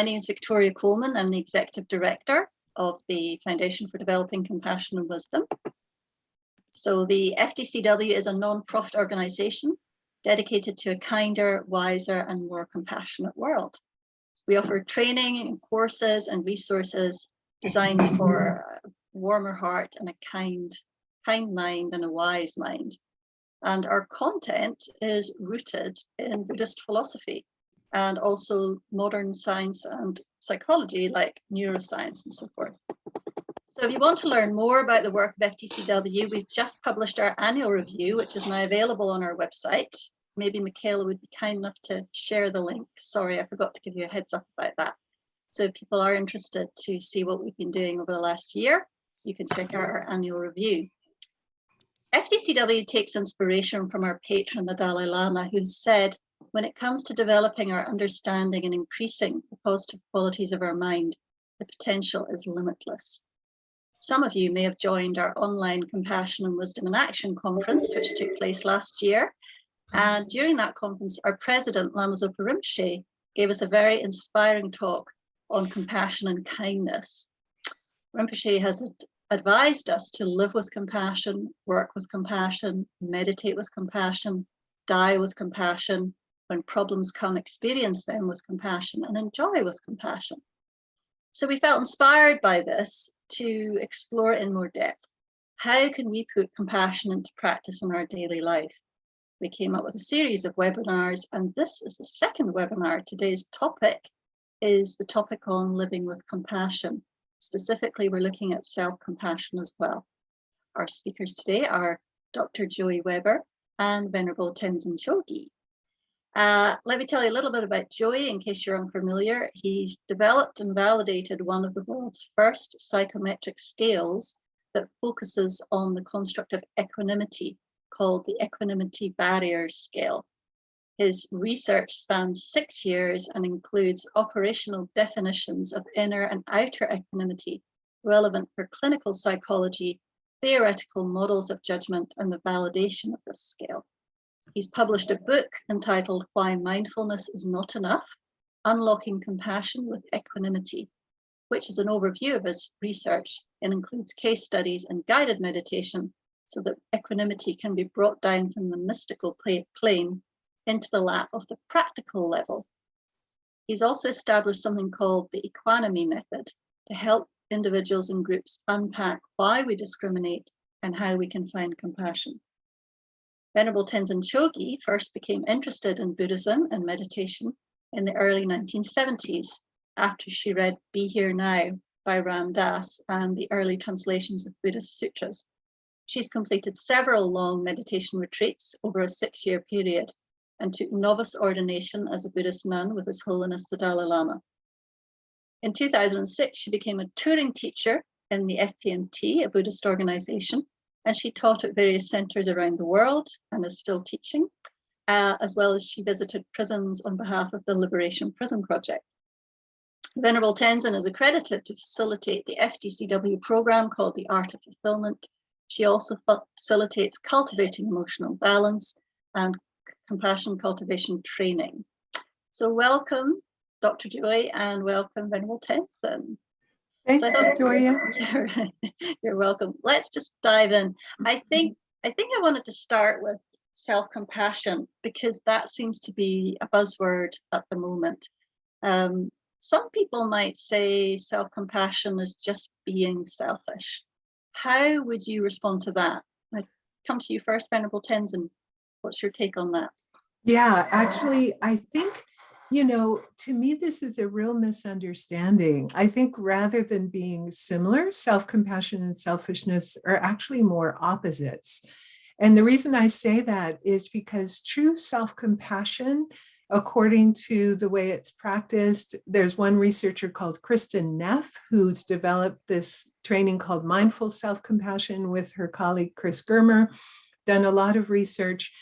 My name is Victoria Coleman. I'm the Executive Director of the Foundation for Developing Compassion and Wisdom. So the FDCW is a non-profit organisation dedicated to a kinder, wiser and more compassionate world. We offer training and courses and resources designed for a warmer heart and a kind mind and a wise mind. And our content is rooted in Buddhist philosophy and also modern science and psychology like neuroscience and so forth. So if you want to learn more about the work of FDCW, we've just published our annual review, which is now available on our website. Maybe Michaela would be kind enough to share the link. Sorry, I forgot to give you a heads up about that. So if people are interested to see what we've been doing over the last year, you can check out our annual review. FDCW takes inspiration from our patron, the Dalai Lama, who said, when it comes to developing our understanding and increasing the positive qualities of our mind, the potential is limitless. Some of you may have joined our online Compassion and Wisdom in Action conference, which took place last year. And during that conference, our president, Lama Zopa Rinpoche, gave us a very inspiring talk on compassion and kindness. Rinpoche has advised us to live with compassion, work with compassion, meditate with compassion, die with compassion, when problems come, experience them with compassion and enjoy with compassion. So we felt inspired by this to explore in more depth. How can we put compassion into practice in our daily life? We came up with a series of webinars, and this is the second webinar. Today's topic is the topic on living with compassion. Specifically, we're looking at self-compassion as well. Our speakers today are Dr. Joey Weber and Venerable Tenzin Chogkyi. Let me tell you a little bit about Joey in case you're unfamiliar. He's developed and validated one of the world's first psychometric scales that focuses on the construct of equanimity, called the Equanimity Barriers Scale. His research spans 6 years and includes operational definitions of inner and outer equanimity relevant for clinical psychology, theoretical models of judgment, and the validation of this scale. He's published a book entitled Why Mindfulness is Not Enough, Unlocking Compassion with Equanimity, which is an overview of his research and includes case studies and guided meditation so that equanimity can be brought down from the mystical plane into the lap of the practical level. He's also established something called the Equanimity method to help individuals and groups unpack why we discriminate and how we can find compassion. Venerable Tenzin Chogkyi first became interested in Buddhism and meditation in the early 1970s after she read Be Here Now by Ram Dass and the early translations of Buddhist sutras. She's completed several long meditation retreats over a 6-year period and took novice ordination as a Buddhist nun with His Holiness the Dalai Lama. In 2006, she became a touring teacher in the FPMT, a Buddhist organization, and she taught at various centers around the world and is still teaching, as well as she visited prisons on behalf of the Liberation Prison Project. Venerable Tenzin is accredited to facilitate the FDCW program called the Art of Fulfillment. She also facilitates cultivating emotional balance and compassion cultivation training. So welcome, Dr. Joy, and welcome, Venerable Tenzin. Thanks, Victoria. You're welcome. Let's just dive in. I think I wanted to start with self-compassion because that seems to be a buzzword at the moment. Some people might say self-compassion is just being selfish. How would you respond to that? I come to you first, Venerable Tenzin. What's your take on that? Yeah, actually, I think, to me, this is a real misunderstanding. I think rather than being similar, self-compassion and selfishness are actually more opposites. And the reason I say that is because true self-compassion, according to the way it's practiced, there's one researcher called Kristen Neff who's developed this training called Mindful Self-Compassion with her colleague Chris Germer, done a lot of research.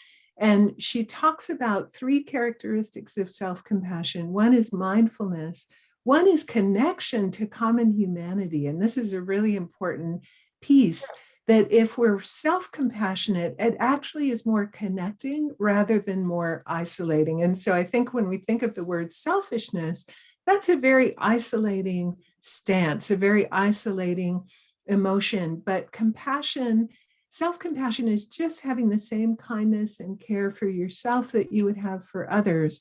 And she talks about 3 characteristics of self-compassion. One is mindfulness. One is connection to common humanity. And this is a really important piece, that if we're self-compassionate, it actually is more connecting rather than more isolating. And so I think when we think of the word selfishness, that's a very isolating stance, a very isolating emotion. But compassion, self-compassion is just having the same kindness and care for yourself that you would have for others.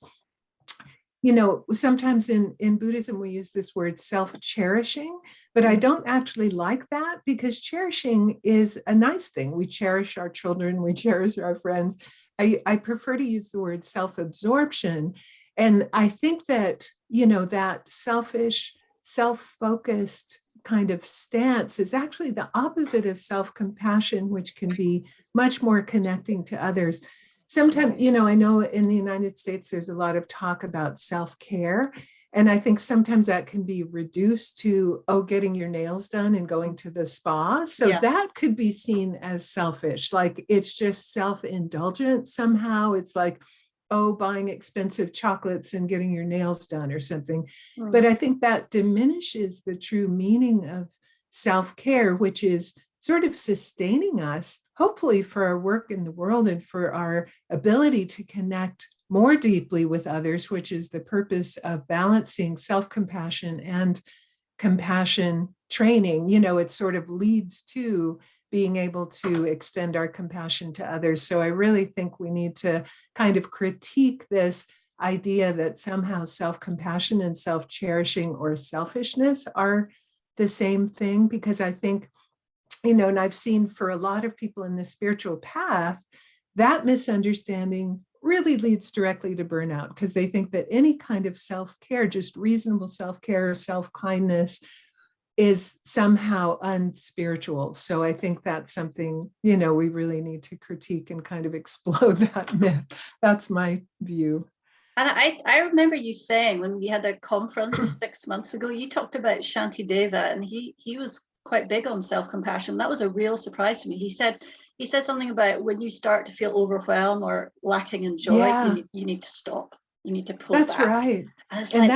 You know, sometimes in Buddhism, we use this word self-cherishing, but I don't actually like that, because cherishing is a nice thing. We cherish our children, we cherish our friends. I prefer to use the word self-absorption. And I think that, you know, that selfish, self-focused kind of stance is actually the opposite of self-compassion, which can be much more connecting to others. Sometimes, you know, I know in the United States, there's a lot of talk about self-care. And I think sometimes that can be reduced to, oh, getting your nails done and going to the spa. So that could be seen as selfish, like it's just self-indulgent somehow. It's like, oh, buying expensive chocolates and getting your nails done or something. But I think that diminishes the true meaning of self-care, which is sort of sustaining us, hopefully, for our work in the world and for our ability to connect more deeply with others, which is the purpose of balancing self-compassion and compassion training. You know, it sort of leads to being able to extend our compassion to others. So I really think we need to kind of critique this idea that somehow self-compassion and self-cherishing or selfishness are the same thing, because I think, you know, and I've seen for a lot of people in the spiritual path, that misunderstanding really leads directly to burnout, because they think that any kind of self-care, just reasonable self-care or self-kindness, is somehow unspiritual. So I think that's something, you know, we really need to critique and kind of explode that myth. That's my view. And I remember you saying when we had a conference 6 months ago, you talked about Shantideva, and he was quite big on self-compassion. That was a real surprise to me. He said something about when you start to feel overwhelmed or lacking in joy, you need to stop. You need to pull back. That's right. And it's like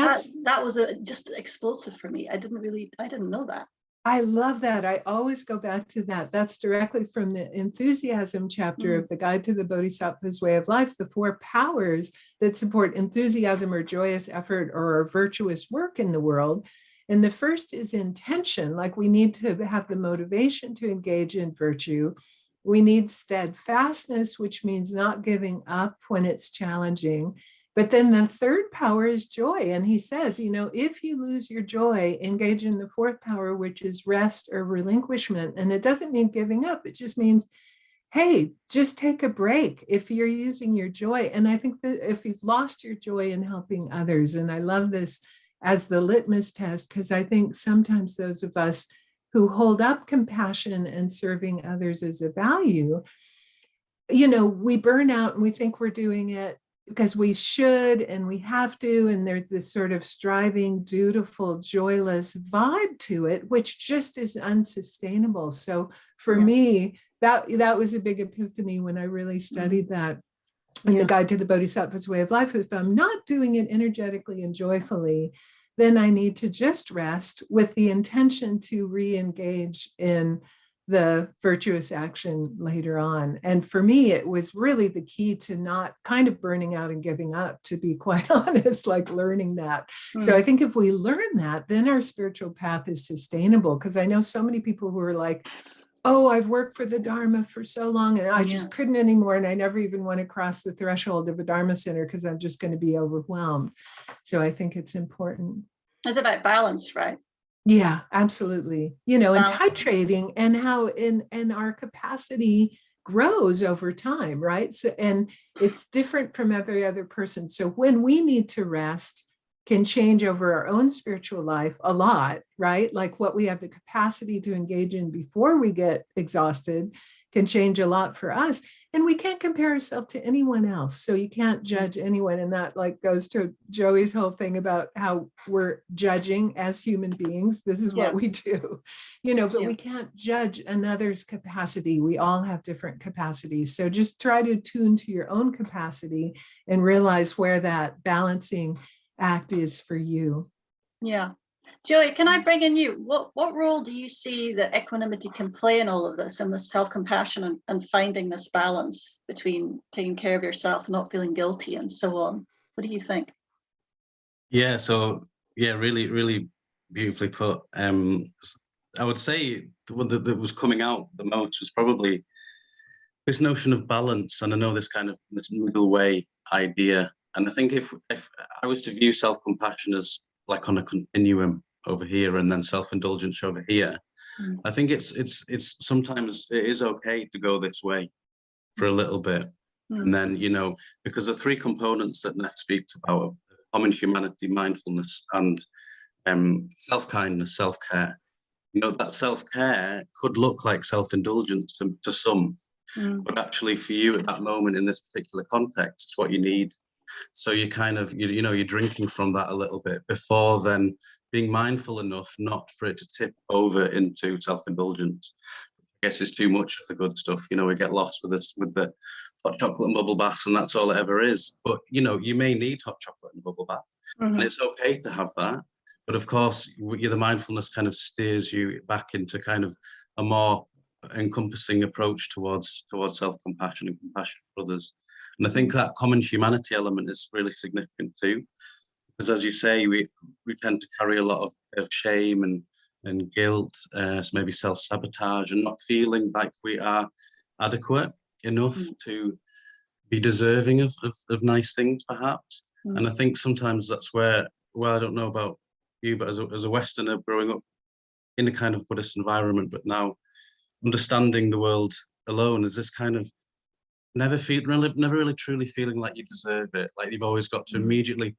that was just explosive for me. I didn't know that. I love that. I always go back to that. That's directly from the enthusiasm chapter of the Guide to the Bodhisattva's Way of Life, the 4 powers that support enthusiasm or joyous effort or virtuous work in the world. And the first is intention, like we need to have the motivation to engage in virtue. We need steadfastness, which means not giving up when it's challenging. But then the 3rd power is joy. And he says, you know, if you lose your joy, engage in the 4th power, which is rest or relinquishment. And it doesn't mean giving up. It just means, hey, just take a break if you're using your joy. And I think that if you've lost your joy in helping others, and I love this as the litmus test, because I think sometimes those of us who hold up compassion and serving others as a value, you know, we burn out and we think we're doing it because we should and we have to, and there's this sort of striving, dutiful, joyless vibe to it, which just is unsustainable. So for me, that was a big epiphany when I really studied that in the Guide to the Bodhisattva's Way of Life. If I'm not doing it energetically and joyfully, then I need to just rest with the intention to re-engage in the virtuous action later on. And for me, it was really the key to not kind of burning out and giving up, to be quite honest, like learning that. So I think if we learn that, then our spiritual path is sustainable. Because I know so many people who are like, oh, I've worked for the Dharma for so long and I just couldn't anymore. And I never even want to cross the threshold of a Dharma center because I'm just going to be overwhelmed. So I think it's important. It's about balance, right? Yeah, absolutely. You know, and titrating and how in our capacity grows over time, right? So, and it's different from every other person. So when we need to rest can change over our own spiritual life a lot, right? Like what we have the capacity to engage in before we get exhausted can change a lot for us. And we can't compare ourselves to anyone else. So you can't judge anyone. And that like goes to Joey's whole thing about how we're judging as human beings. This is what we do, you know, but we can't judge another's capacity. We all have different capacities. So just try to tune to your own capacity and realize where that balancing act is for you. Yeah. Joey, can I bring in you? What role do you see that equanimity can play in all of this, and the self-compassion and finding this balance between taking care of yourself, not feeling guilty, and so on? What do you think? Yeah, so Yeah, really, really beautifully put. I would say the one that was coming out the most was probably this notion of balance. And I know this middle way idea. And I think if I was to view self-compassion as like on a continuum over here and then self-indulgence over here, I think it's sometimes it is okay to go this way for a little bit. And then, because the three components that Neff speaks about are common humanity, mindfulness, and self-kindness, self-care. That self-care could look like self-indulgence to some, but actually for you at that moment in this particular context, it's what you need. So you kind of, you're drinking from that a little bit before then being mindful enough not for it to tip over into self-indulgence. I guess it's too much of the good stuff. We get lost with the hot chocolate and bubble bath, and that's all it ever is. But you may need hot chocolate and bubble bath, and it's okay to have that. But of course, the mindfulness kind of steers you back into kind of a more encompassing approach towards self-compassion and compassion for others. And I think that common humanity element is really significant too, because as you say, we tend to carry a lot of shame and guilt, so maybe self-sabotage and not feeling like we are adequate enough to be deserving of nice things, perhaps. And I think sometimes that's where, well, I don't know about you, but as a Westerner growing up in a kind of Buddhist environment, but now understanding the world alone is this kind of never really truly feeling like you deserve it. Like you've always got to immediately get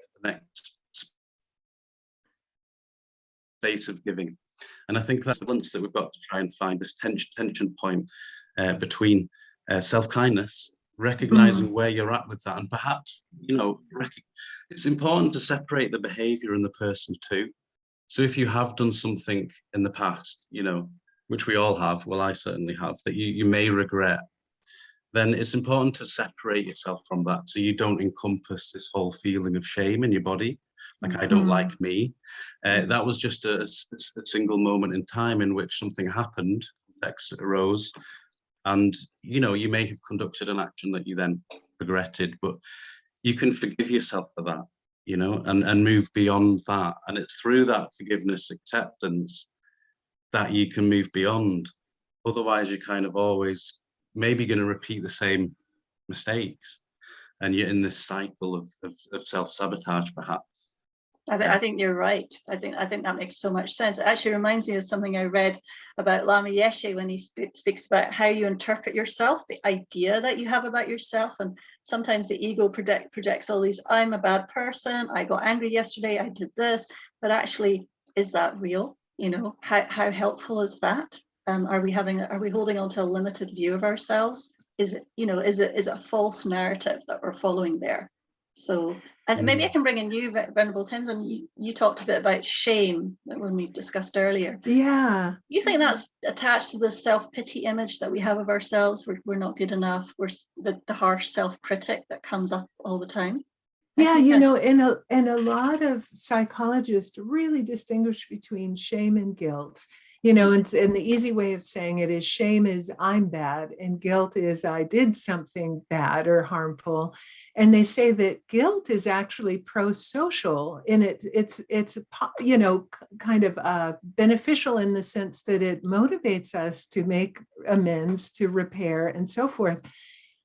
to the next space of giving. And I think that's the balance that we've got to try and find, this tension point between self-kindness, recognizing where you're at with that, and perhaps, it's important to separate the behavior and the person too. So if you have done something in the past, which we all have, well, I certainly have, that you may regret, then it's important to separate yourself from that so you don't encompass this whole feeling of shame in your body. Like, I don't like me. That was just a single moment in time in which something happened, context arose, and you may have conducted an action that you then regretted, but you can forgive yourself for that, and move beyond that. And it's through that forgiveness, acceptance, that you can move beyond. Otherwise, you're kind of always maybe going to repeat the same mistakes, and you're in this cycle of self-sabotage, perhaps. I think you're right. I think that makes so much sense. It actually reminds me of something I read about Lama Yeshe when he speaks about how you interpret yourself, the idea that you have about yourself. And sometimes the ego projects all these, I'm a bad person, I got angry yesterday, I did this, but actually, is that real? How helpful is that? Are we holding on to a limited view of ourselves? Is it a false narrative that we're following there? So, and maybe I can bring in you, Venerable Tenzin. You talked a bit about shame when we discussed earlier. Yeah. You think that's attached to the self-pity image that we have of ourselves? We're not good enough. We're the harsh self-critic that comes up all the time. Yeah, and a lot of psychologists really distinguish between shame and guilt. And the easy way of saying it is shame is I'm bad and guilt is I did something bad or harmful. And they say that guilt is actually pro-social, and it's kind of beneficial in the sense that it motivates us to make amends, to repair, and so forth.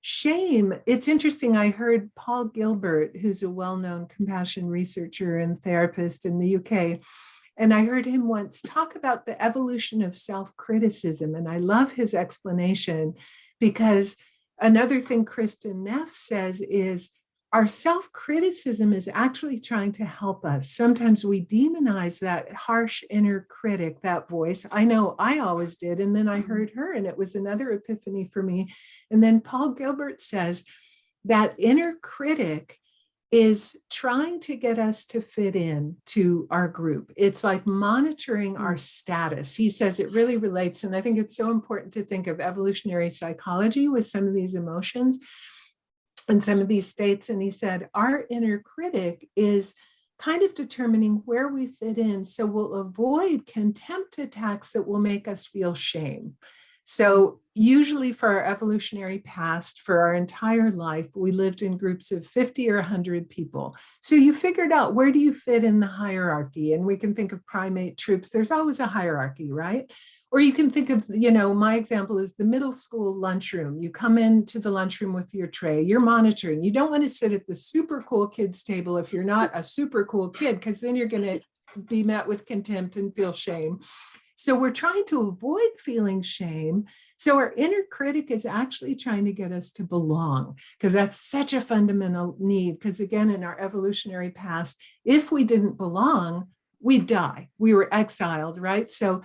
Shame, it's interesting. I heard Paul Gilbert, who's a well-known compassion researcher and therapist in the UK, and I heard him once talk about the evolution of self-criticism. And I love his explanation, because another thing Kristen Neff says is our self-criticism is actually trying to help us. Sometimes we demonize that harsh inner critic, that voice. I know I always did. And then I heard her, and it was another epiphany for me. And then Paul Gilbert says that inner critic is trying to get us to fit in to our group. It's like monitoring our status. He says it really relates. And I think it's so important to think of evolutionary psychology with some of these emotions and some of these states. And he said, our inner critic is kind of determining where we fit in. So we'll avoid contempt attacks that will make us feel shame. So usually for our evolutionary past, for our entire life, we lived in groups of 50 or 100 people. So you figured out, where do you fit in the hierarchy? And we can think of primate troops. There's always a hierarchy, right? Or you can think of, my example is the middle school lunchroom. You come into the lunchroom with your tray, you're monitoring. You don't want to sit at the super cool kids table if you're not a super cool kid, because then you're going to be met with contempt and feel shame. So we're trying to avoid feeling shame. So our inner critic is actually trying to get us to belong, because that's such a fundamental need. Because again, in our evolutionary past, if we didn't belong, we'd die. We were exiled, right? So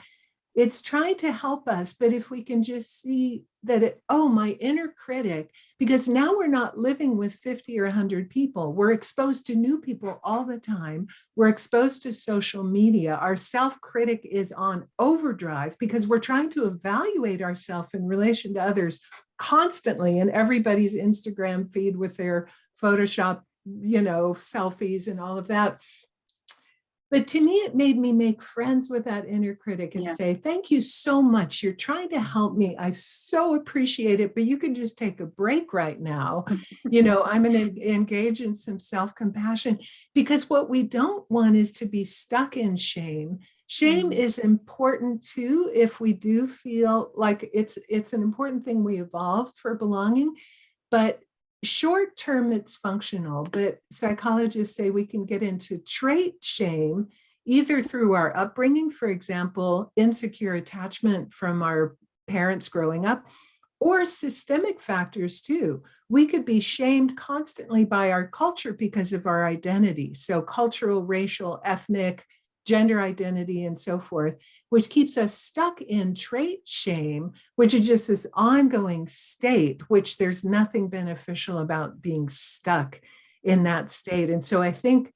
it's trying to help us, but if we can just see that, my inner critic, because now we're not living with 50 or 100 people. We're exposed to new people all the time. We're exposed to social media. Our self-critic is on overdrive because we're trying to evaluate ourselves in relation to others constantly in everybody's Instagram feed with their Photoshop, selfies and all of that. But to me, it made me make friends with that inner critic and say, thank you so much. You're trying to help me. I so appreciate it, but you can just take a break right now. I'm going to engage in some self-compassion, because what we don't want is to be stuck in shame. Shame is important too, if we do feel like it's an important thing we evolved for belonging, but short term, it's functional, but psychologists say we can get into trait shame either through our upbringing, for example, insecure attachment from our parents growing up, or systemic factors too. We could be shamed constantly by our culture because of our identity. So cultural, racial, ethnic, gender identity, and so forth, which keeps us stuck in trait shame, which is just this ongoing state, which there's nothing beneficial about being stuck in that state. And so I think,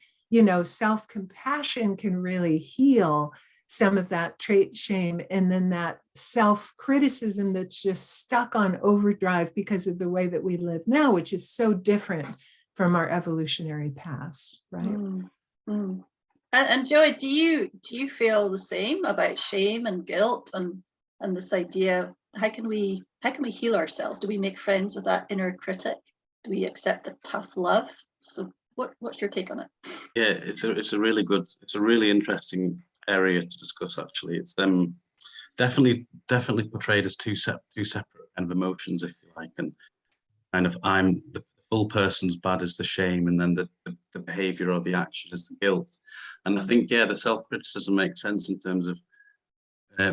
self-compassion can really heal some of that trait shame, and then that self-criticism that's just stuck on overdrive because of the way that we live now, which is so different from our evolutionary past, right? And Joy, do you feel the same about shame and guilt and this idea? How can we heal ourselves? Do we make friends with that inner critic? Do we accept the tough love? So what's your take on it? Yeah, it's a really interesting area to discuss. Actually, it's definitely portrayed as two separate kind of emotions, if you like, and kind of I'm the full person's bad is the shame, and then the behavior or the action is the guilt. And I think, the self-criticism makes sense in terms of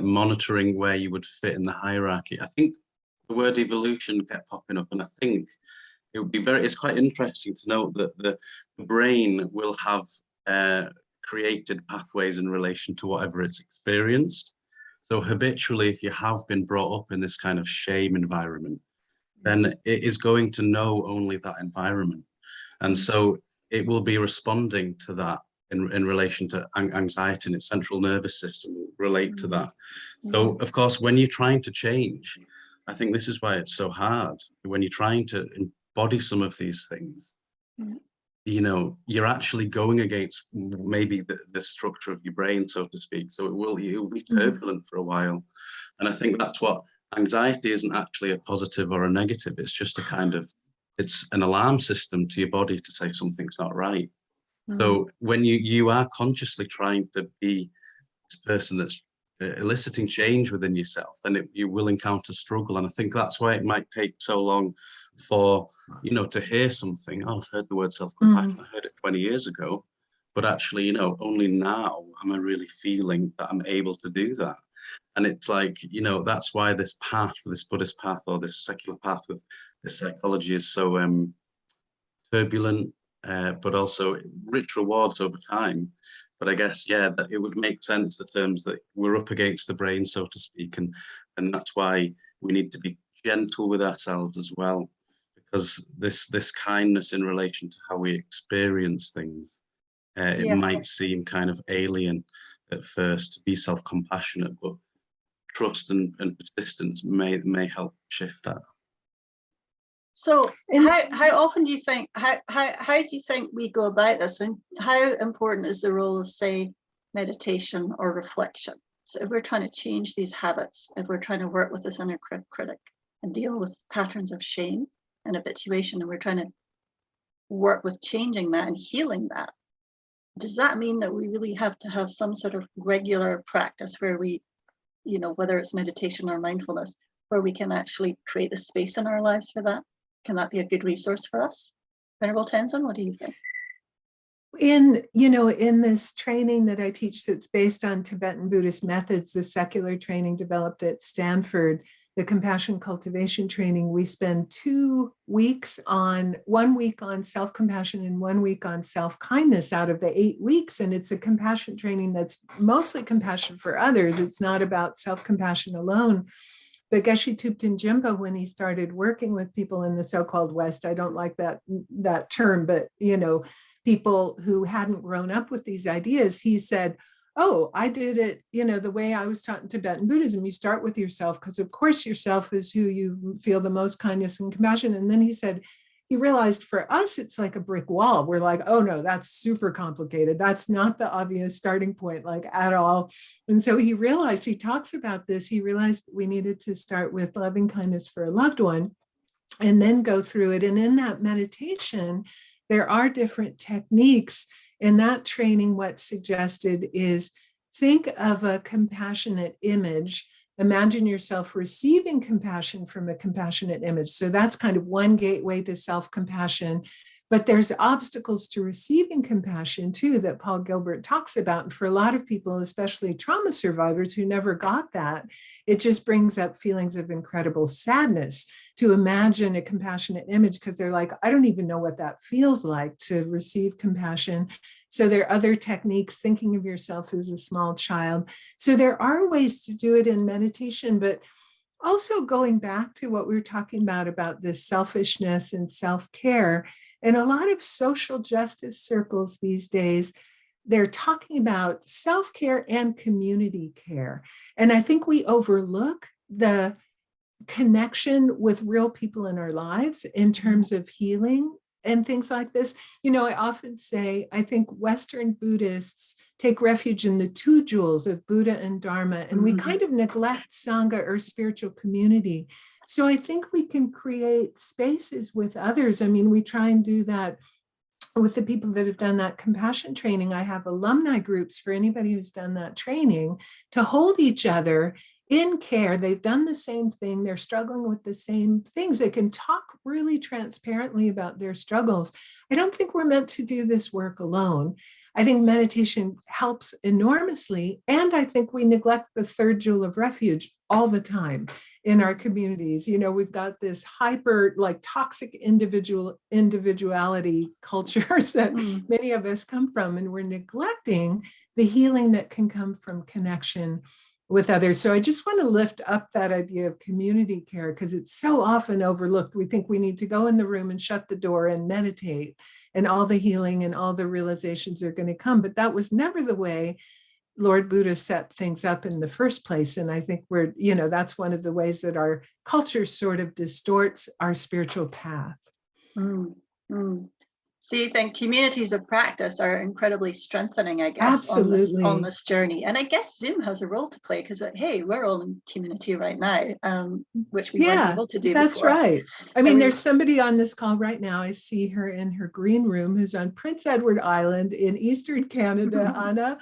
monitoring where you would fit in the hierarchy. I think the word evolution kept popping up, and I think it would be it's quite interesting to note that the brain will have created pathways in relation to whatever it's experienced. So habitually, if you have been brought up in this kind of shame environment, then it is going to know only that environment. And so it will be responding to that in relation to anxiety, and its central nervous system will relate to that. So, of course, when you're trying to change, I think this is why it's so hard. When you're trying to embody some of these things, you're actually going against maybe the structure of your brain, so to speak. So it will be turbulent for a while. And I think that's what anxiety isn't actually a positive or a negative. It's just it's an alarm system to your body to say something's not right. So when you are consciously trying to be this person that's eliciting change within yourself, then you will encounter struggle. And I think that's why it might take so long for, to hear something. Oh, I've heard the word self-compassion. I heard it 20 years ago, but actually, only now am I really feeling that I'm able to do that. And it's like, that's why this path, this Buddhist path or this secular path with this psychology is so turbulent, but also rich rewards over time. But I guess, that it would make sense, the terms that we're up against the brain, so to speak. And that's why we need to be gentle with ourselves as well, because this kindness in relation to how we experience things, it might seem kind of alien at first to be self-compassionate, but trust and persistence may help shift that. So how often do you think, how do you think we go about this, and how important is the role of, say, meditation or reflection? So if we're trying to change these habits, if we're trying to work with this inner critic and deal with patterns of shame and habituation, and we're trying to work with changing that and healing that, does that mean that we really have to have some sort of regular practice where we, whether it's meditation or mindfulness, where we can actually create the space in our lives for that? Can that be a good resource for us? Venerable Tenzin, what do you think? In this training that I teach that's based on Tibetan Buddhist methods, the secular training developed at Stanford, the compassion cultivation training, we spend 2 weeks 1 week on self-compassion and 1 week on self-kindness out of the 8 weeks. And it's a compassion training that's mostly compassion for others. It's not about self-compassion alone. But Geshe Thupten Jinpa, when he started working with people in the so-called West, I don't like that term, but people who hadn't grown up with these ideas, he said, oh, I did it, the way I was taught in Tibetan Buddhism. You start with yourself, because of course yourself is who you feel the most kindness and compassion. And then he said, he realized for us, it's like a brick wall. We're like, oh no, that's super complicated. That's not the obvious starting point, like at all. And so he realized, he talks about this, he realized we needed to start with loving kindness for a loved one and then go through it. And in that meditation, there are different techniques. In that training, what's suggested is think of a compassionate image. Imagine yourself receiving compassion from a compassionate image. So that's kind of one gateway to self-compassion. But there's obstacles to receiving compassion too that Paul Gilbert talks about. And for a lot of people, especially trauma survivors who never got that, it just brings up feelings of incredible sadness to imagine a compassionate image, because they're like, I don't even know what that feels like to receive compassion. So there are other techniques, thinking of yourself as a small child. So there are ways to do it in meditation, but also going back to what we were talking about this selfishness and self-care. In a lot of social justice circles these days, they're talking about self-care and community care. And I think we overlook the connection with real people in our lives in terms of healing and things like this. I often say, I think Western Buddhists take refuge in the 2 jewels of Buddha and Dharma, and we kind of neglect Sangha or spiritual community. So I think we can create spaces with others. I mean, we try and do that with the people that have done that compassion training. I have alumni groups for anybody who's done that training to hold each other in care. They've done the same thing. They're struggling with the same things. They can talk really transparently about their struggles. I don't think we're meant to do this work alone. I think meditation helps enormously. And I think we neglect the 3rd jewel of refuge all the time in our communities. We've got this hyper, toxic individuality cultures that many of us come from, and we're neglecting the healing that can come from connection with others. So I just want to lift up that idea of community care, because it's so often overlooked. We think we need to go in the room and shut the door and meditate, and all the healing and all the realizations are going to come. But that was never the way Lord Buddha set things up in the first place. And I think that's one of the ways that our culture sort of distorts our spiritual path. So you think communities of practice are incredibly strengthening, I guess, Absolutely. on this journey. And I guess Zoom has a role to play, because, hey, we're all in community right now, which we weren't able to do that's before. right. I mean, there's somebody on this call right now. I see her in her green room who's on Prince Edward Island in Eastern Canada, Anna,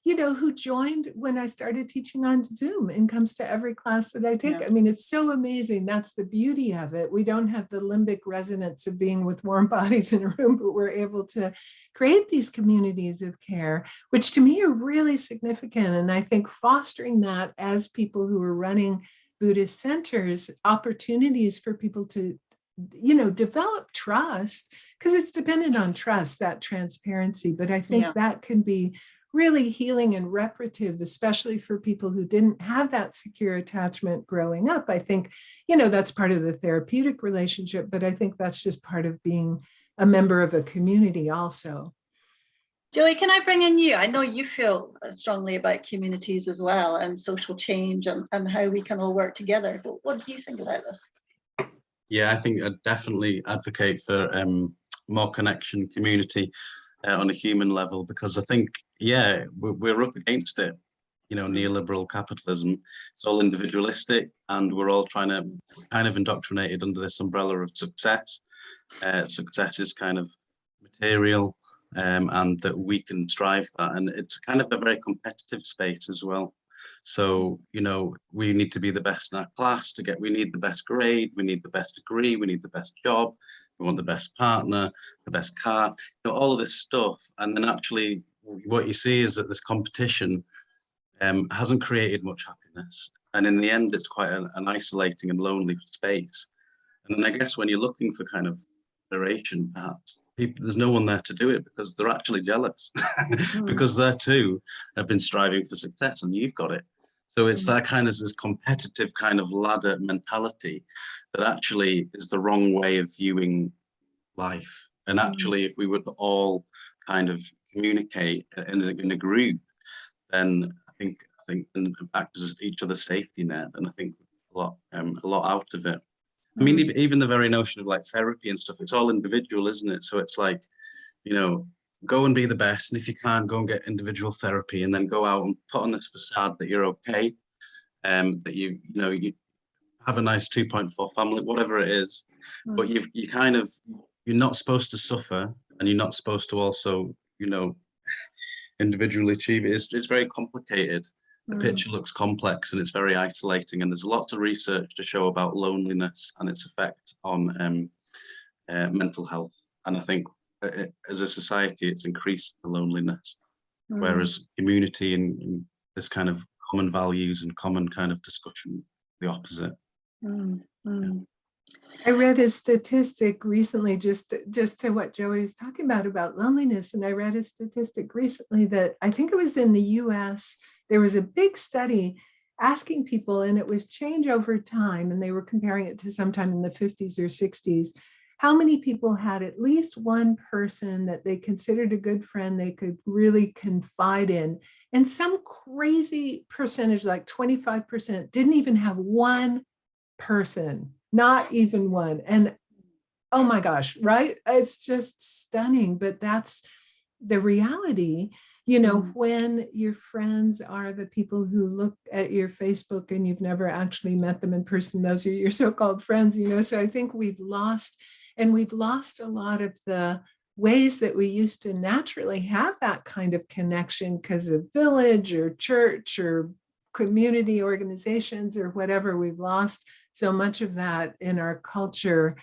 who joined when I started teaching on Zoom and comes to every class that I take. I mean, it's so amazing. That's the beauty of it. We don't have the limbic resonance of being with warm bodies in a room, but we're able to create these communities of care, which to me are really significant. And I think fostering that as people who are running Buddhist centers, opportunities for people to develop trust, because it's dependent on trust, that transparency. But I think that can be really healing and reparative, especially for people who didn't have that secure attachment growing up. I think, that's part of the therapeutic relationship, but I think that's just part of being a member of a community also. Joey, can I bring in you? I know you feel strongly about communities as well, and social change, and how we can all work together. But what do you think about this? Yeah, I think I definitely advocate for more connection, community on a human level, because I think, we're up against it neoliberal capitalism. It's all individualistic, and we're all trying to kind of indoctrinated under this umbrella of success. Success is kind of material, and that we can strive that, and it's kind of a very competitive space as well. So, we need to be the best in our class we need the best grade, we need the best degree, we need the best job, we want the best partner, the best car, all of this stuff. And then actually what you see is that this competition hasn't created much happiness. And in the end, it's quite an isolating and lonely space. And then I guess when you're looking for kind of inspiration, perhaps, there's no one there to do it because they're actually jealous because they too have been striving for success and you've got it. So it's that kind of this competitive kind of ladder mentality that actually is the wrong way of viewing life. And actually, if we would all kind of communicate in a group, then I think and act as each other's safety net, and I think a lot out of it. I mean, even the very notion of like therapy and stuff, it's all individual, isn't it? So it's like, go and be the best. And if you can't, go and get individual therapy, and then go out and put on this facade that you're okay, that you have a nice 2.4 family, whatever it is. But you're not supposed to suffer, and you're not supposed to also, individually achieve it. It's very complicated. The picture looks complex and it's very isolating, and there's lots of research to show about loneliness and its effect on mental health. And I think as a society, it's increased the loneliness, whereas community and this kind of common values and common kind of discussion, the opposite. Yeah. I read a statistic recently, just to what Joey was talking about loneliness. And I read a statistic recently that I think it was in the US, there was a big study asking people, and it was change over time, and they were comparing it to sometime in the 50s or 60s, how many people had at least one person that they considered a good friend they could really confide in. And some crazy percentage, like 25%, didn't even have one person. Not even one. And oh my gosh, right? It's just stunning, but that's the reality. When your friends are the people who look at your Facebook and you've never actually met them in person, those are your so-called friends, so I think we've lost a lot of the ways that we used to naturally have that kind of connection because of village or church or community organizations or whatever. We've lost so much of that in our culture,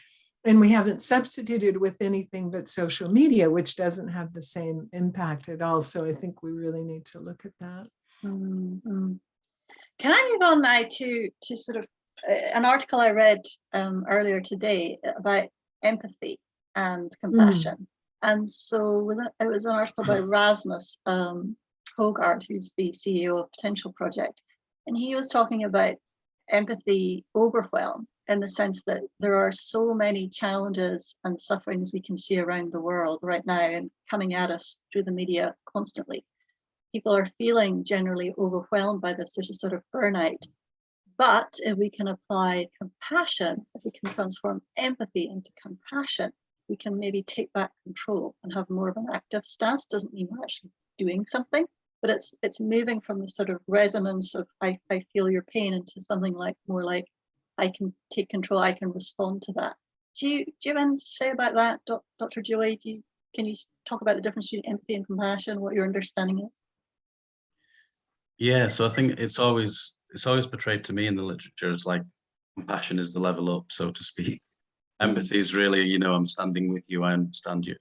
and we haven't substituted with anything but social media, which doesn't have the same impact at all. So I think we really need to look at that. Can I move on now to sort of an article I read earlier today about empathy and compassion? And so it was an article by Rasmus Hogard, who's the CEO of Potential Project, and he was talking about empathy overwhelm, in the sense that there are so many challenges and sufferings we can see around the world right now and coming at us through the media constantly. People are feeling generally overwhelmed by this. There's a sort of burnout. But if we can apply compassion, if we can transform empathy into compassion, we can maybe take back control and have more of an active stance. Doesn't mean we're actually doing something, but it's moving from the sort of resonance of I feel your pain into something more like I can take control, I can respond to that. Do you have anything to say about that, Dr. Joy? Can you talk about the difference between empathy and compassion, what your understanding is? Yeah, so I think it's always portrayed to me in the literature as like compassion is the level up, so to speak. Empathy is really, I'm standing with you, I understand you,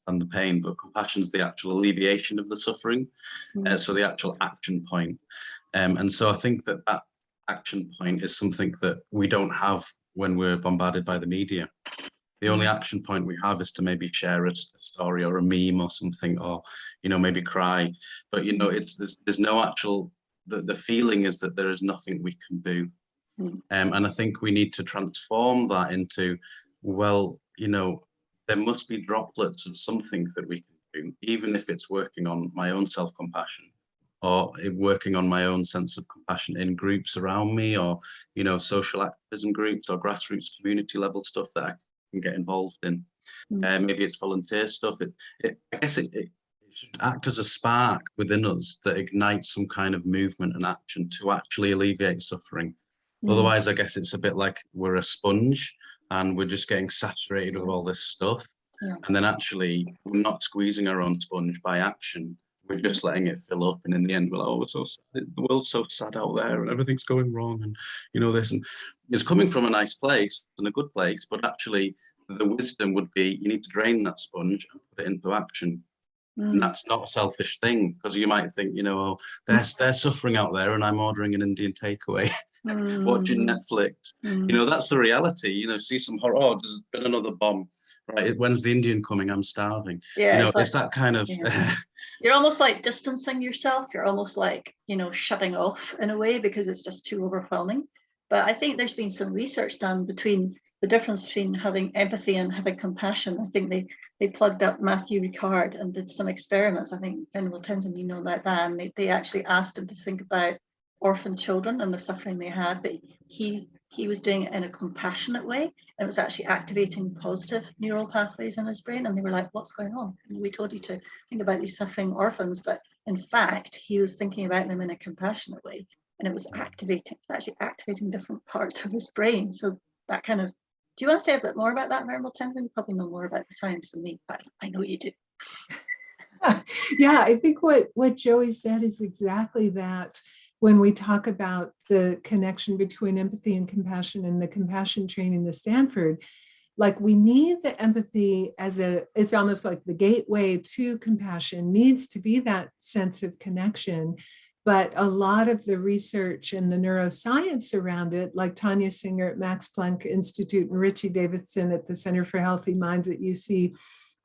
the pain, but compassion is the actual alleviation of the suffering. So the actual action point. And so I think that action point is something that we don't have when we're bombarded by the media. The only action point we have is to maybe share a story or a meme or something, or maybe cry. But there's no actual. The feeling is that there is nothing we can do, and I think we need to transform that into, there must be droplets of something that we can do, even if it's working on my own self-compassion, or working on my own sense of compassion in groups around me, or social activism groups or grassroots community level stuff that I can get involved in. Maybe it's volunteer stuff. I guess it should act as a spark within us that ignites some kind of movement and action to actually alleviate suffering. Otherwise, I guess it's a bit like we're a sponge and we're just getting saturated with all this stuff. Yeah. And then actually we're not squeezing our own sponge by action. We're just letting it fill up. And in the end, we're like, oh, it's so sad. The world's so sad out there and everything's going wrong. And, this, and it's coming from a nice place and a good place, but actually the wisdom would be, you need to drain that sponge and put it into action. And that's not a selfish thing, because you might think, oh, they're suffering out there and I'm ordering an Indian takeaway, watching Netflix. That's the reality. See some horror. Oh, there's been another bomb. Right? When's the Indian coming? I'm starving. Yeah, it's that kind of. Yeah. You're almost like distancing yourself. You're almost like, shutting off in a way, because it's just too overwhelming. But I think there's been some research done between the difference between having empathy and having compassion. I think they plugged up Matthew Ricard and did some experiments. I think Venerable Tenzin, about that. And they actually asked him to think about orphan children and the suffering they had, but he was doing it in a compassionate way, and it was actually activating positive neural pathways in his brain. And they were like, what's going on? We told you to think about these suffering orphans, but in fact he was thinking about them in a compassionate way, and it was actually activating different parts of his brain. So that kind of, do you want to say a bit more about that, Venerable Tenzin? You probably know more about the science than me, but I know you do. Yeah, I think what Joey said is exactly that. When we talk about the connection between empathy and compassion and the compassion training, the Stanford, like we need the empathy it's almost like the gateway to compassion needs to be that sense of connection. But a lot of the research and the neuroscience around it, like Tanya Singer at Max Planck Institute and Richie Davidson at the Center for Healthy Minds at UC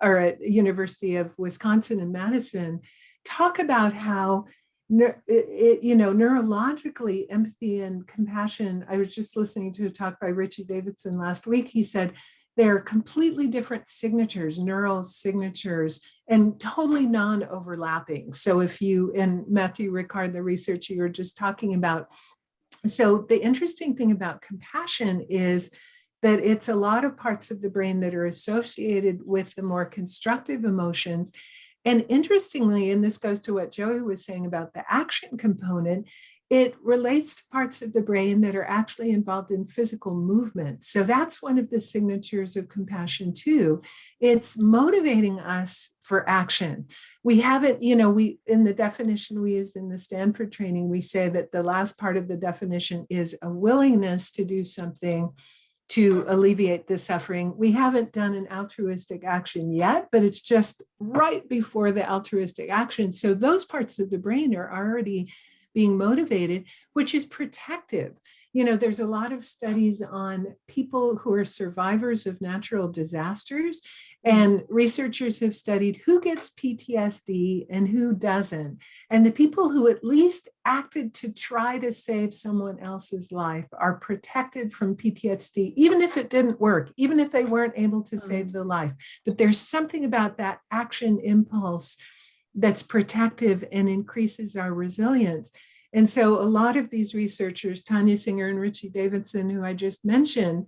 or at University of Wisconsin in Madison, talk about how neurologically, empathy and compassion. I was just listening to a talk by Richie Davidson last week. He said they're completely different signatures, neural signatures, and totally non-overlapping. So if you, and Matthew Ricard, the research you were just talking about. So the interesting thing about compassion is that it's a lot of parts of the brain that are associated with the more constructive emotions. And interestingly, and this goes to what Joey was saying about the action component, it relates to parts of the brain that are actually involved in physical movement. So that's one of the signatures of compassion too. It's motivating us for action. We haven't, we, in the definition we used in the Stanford training, we say that the last part of the definition is a willingness to do something to alleviate the suffering. We haven't done an altruistic action yet, but it's just right before the altruistic action. So those parts of the brain are already being motivated, which is protective. There's a lot of studies on people who are survivors of natural disasters, and researchers have studied who gets PTSD and who doesn't. And the people who at least acted to try to save someone else's life are protected from PTSD, even if it didn't work, even if they weren't able to save the life. But there's something about that action impulse that's protective and increases our resilience. And so a lot of these researchers, Tanya Singer and Richie Davidson, who I just mentioned,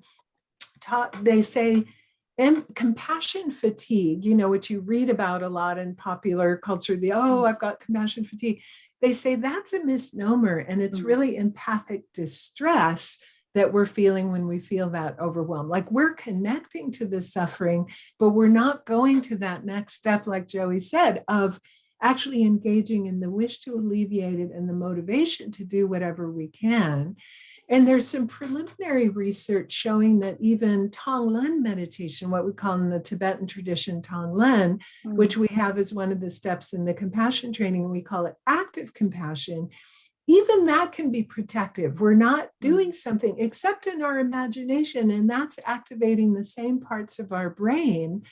they say, and compassion fatigue, what you read about a lot in popular culture, I've got compassion fatigue. They say that's a misnomer, and it's really empathic distress that we're feeling when we feel that overwhelmed. Like we're connecting to the suffering, but we're not going to that next step, like Joey said, of actually engaging in the wish to alleviate it and the motivation to do whatever we can. And there's some preliminary research showing that even Tonglen meditation, what we call in the Tibetan tradition Tonglen, which we have as one of the steps in the compassion training, we call it active compassion, even that can be protective. We're not doing something except in our imagination, and that's activating the same parts of our brain,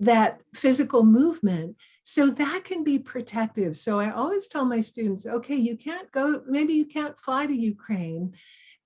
that physical movement. So that can be protective. So I always tell my students, okay, you can't go, maybe you can't fly to Ukraine